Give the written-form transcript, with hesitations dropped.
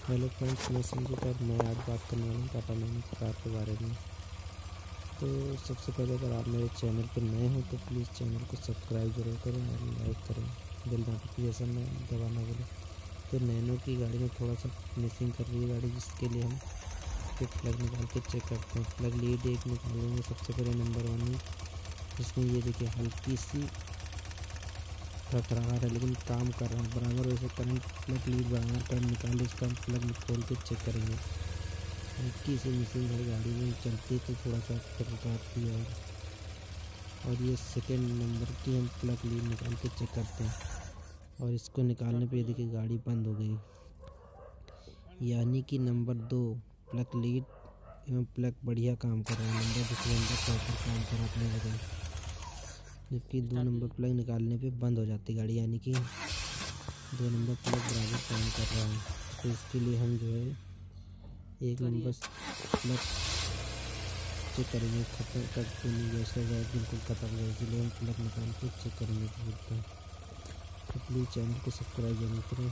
Hello friends, मैं संजू पर मैं आज बात करने वाला हूँ टाटा नैनो कार के बारे में। तो सबसे पहले अगर आप मेरे चैनल पर नए हो तो प्लीज़ चैनल को सब्सक्राइब जरूर करें और लाइक करें, बेल नोटिफिकेशन में दबाना बोले। तो नैनो की गाड़ी में थोड़ा सा मिसिंग कर रही है गाड़ी, जिसके लिए हम फिर प्लग निकाल के चेक करते हैं। प्लग लीड एक निकालेंगे सबसे पहले नंबर 1 में, जिसमें ये देखिए हल्की सी खटखटाहट है लेकिन काम कर रहा है बराबर। वैसे करंट प्लग लीड बराबर कर निकाले, इसका हम प्लग खोल के चेक करेंगे। हल्की सी मिसिंग है गाड़ी में, चलती तो थोड़ा सा खटखटाती है। और ये सेकेंड नंबर की हम प्लग लीड निकाल के चेक करते हैं, और इसको निकालने पे देखिए गाड़ी बंद हो गई। यानी कि नंबर 2 प्लग लीड एवं प्लग बढ़िया काम कर रहा है, नंबर दूसरे नंबर प्रॉपर काम कराने लगे, जबकि 2 नंबर प्लग निकालने पे बंद हो जाती गाड़ी। यानी कि 2 नंबर प्लग बराबर काम कर रहा है। तो इसके लिए हम जो है 1 नंबर प्लग चेक करेंगे, खत्म करके नहीं जैसे बिल्कुल खत्म हो, इसलिए हम प्लग निकाल के चेक करेंगे। तो प्लीज़ चैनल को सब्सक्राइब जरूर करें।